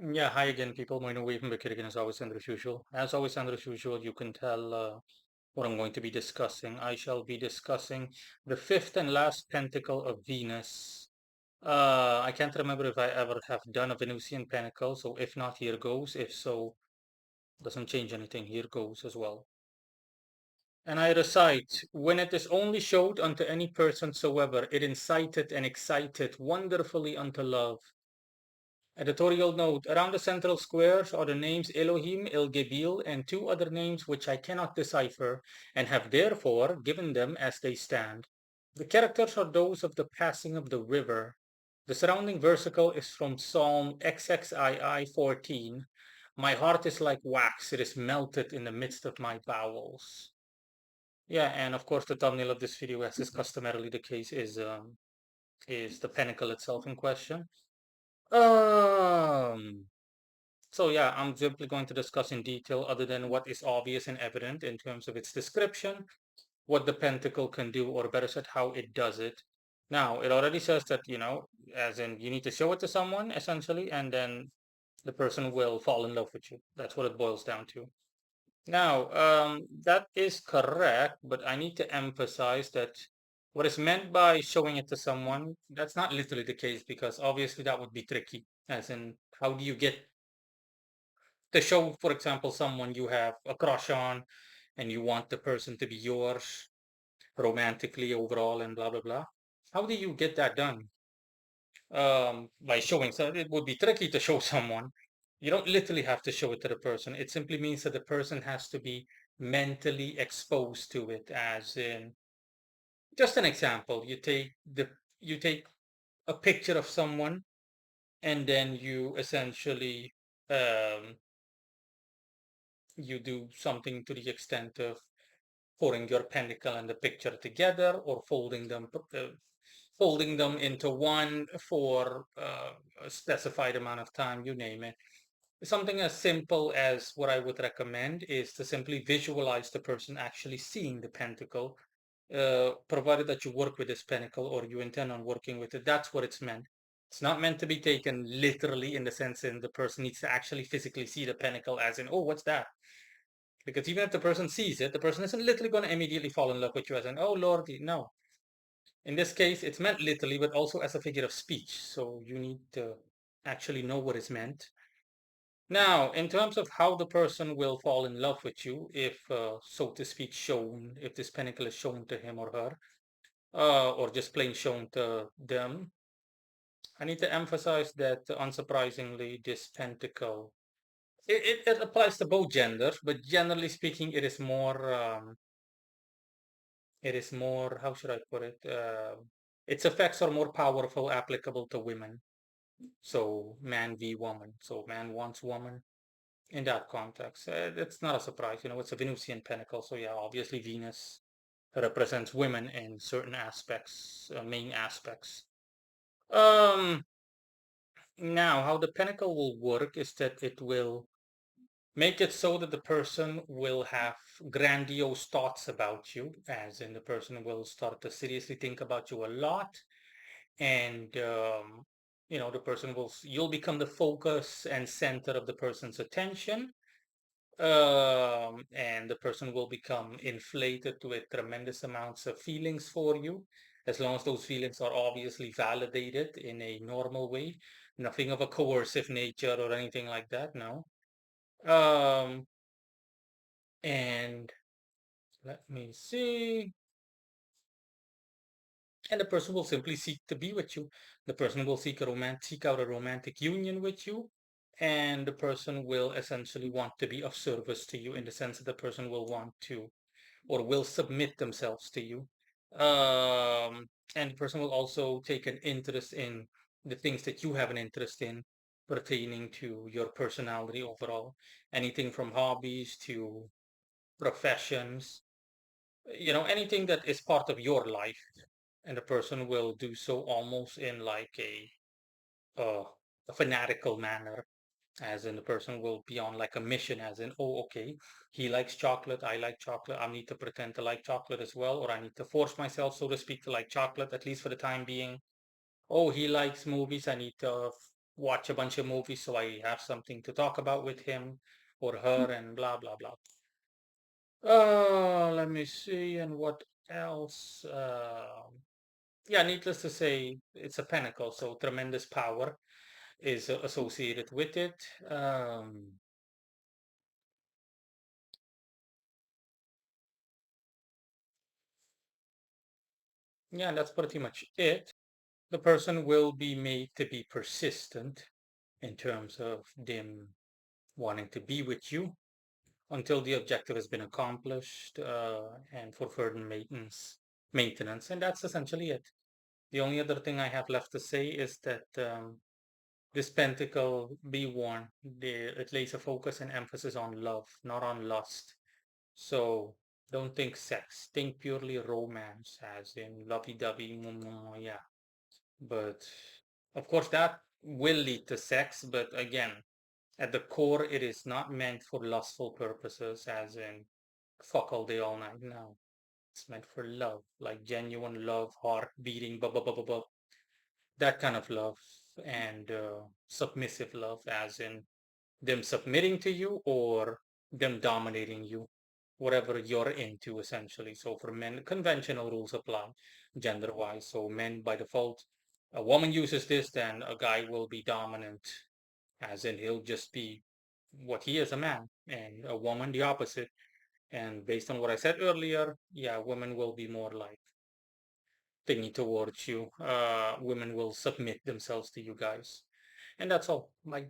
Yeah, hi again, people. My name is again, as always, and as usual. As always, and as usual, you can tell what I'm going to be discussing. I shall be discussing the fifth and last pentacle of Venus. I can't remember if I ever have done a Venusian pentacle, so if not, here goes. If so, doesn't change anything. Here goes as well. And I recite, when it is only showed unto any person soever, it incited and excited wonderfully unto love. Editorial note: around the central squares are the names Elohim, El-Gebil, and two other names which I cannot decipher, and have therefore given them as they stand. The characters are those of the passing of the river. The surrounding versicle is from Psalm XXII 14. My heart is like wax, it is melted in the midst of my bowels. Yeah, and of course the thumbnail of this video, as is customarily the case, is the pentacle itself in question. Um So yeah, I'm simply going to discuss in detail, other than what is obvious and evident in terms of its description, what the pentacle can do, or better said, how it does it. Now, it already says that, as in you need to show it to someone essentially, and then the person will fall in love with you. That's what it boils down to. Now, that is correct, but I need to emphasize that what is meant by showing it to someone, that's not literally the case, because obviously that would be tricky. As in, how do you get to show, for example, someone you have a crush on and you want the person to be yours romantically overall and blah blah blah. How do you get that done? By showing, so it would be tricky to show someone. You don't literally have to show it to the person. It simply means that the person has to be mentally exposed to it. As in, just an example, you take a picture of someone, and then you essentially um, you do something to the extent of putting your pentacle and the picture together, or folding them into one for a specified amount of time, you name it. Something as simple as what I would recommend is to simply visualize the person actually seeing the pentacle, provided that you work with this pentacle or you intend on working with it. That's what it's meant. It's not meant to be taken literally, in the sense in the person needs to actually physically see the pentacle, as in, oh, what's that? Because even if the person sees it, the person isn't literally going to immediately fall in love with you as an, oh Lord, no. In this case, it's meant literally, but also as a figure of speech. So you need to actually know what is meant. Now, in terms of how the person will fall in love with you, if, so to speak, shown, if this pentacle is shown to him or her, or just plain shown to them, I need to emphasize that, unsurprisingly, this pentacle, it applies to both genders, but generally speaking, it is more, how should I put it? Its effects are more powerful, applicable to women. So man v woman. So man wants woman in that context. It's not a surprise, it's a Venusian pentacle. So yeah, obviously Venus represents women in certain aspects, main aspects. Um, Now, how the pentacle will work is that it will make it so that the person will have grandiose thoughts about you, as in the person will start to seriously think about you a lot, and the person you'll become the focus and center of the person's attention, and the person will become inflated with tremendous amounts of feelings for you, as long as those feelings are obviously validated in a normal way, nothing of a coercive nature or anything like that, no. um and let me see. And the person will simply seek to be with you. The person will seek out a romantic union with you, and the person will essentially want to be of service to you, in the sense that the person will want to, or will submit themselves to you. And the person will also take an interest in the things that you have an interest in, pertaining to your personality overall. Anything from hobbies to professions, anything that is part of your life, and the person will do so almost in like uh, a fanatical manner, as in the person will be on like a mission, as in, oh, okay, he likes chocolate, I like chocolate, I need to pretend to like chocolate as well, or I need to force myself, so to speak, to like chocolate, at least for the time being. Oh, he likes movies, I need to watch a bunch of movies so I have something to talk about with him or her and blah blah blah. Let me see, and what else? Yeah, needless to say, it's a pinnacle, so tremendous power is associated with it. Um, yeah, that's pretty much it. The person will be made to be persistent in terms of them wanting to be with you until the objective has been accomplished, and for further maintenance, and that's essentially it. The only other thing I have left to say is that this pentacle, be warned, it lays a focus and emphasis on love, not on lust. So don't think sex, think purely romance, as in lovey-dovey, yeah. But of course, that will lead to sex, but again, at the core, it is not meant for lustful purposes, as in fuck all day, all night. No, it's meant for love, like genuine love, heart beating, blah, blah, blah, blah, blah. That kind of love, and submissive love, as in them submitting to you or them dominating you, whatever you're into, essentially. So for men, conventional rules apply gender wise. So men by default, a woman uses this, then a guy will be dominant, as in he'll just be what he is, a man, and a woman the opposite. And based on what I said earlier, yeah, women will be more like thingy towards you. Women will submit themselves to you guys. And that's all. Bye.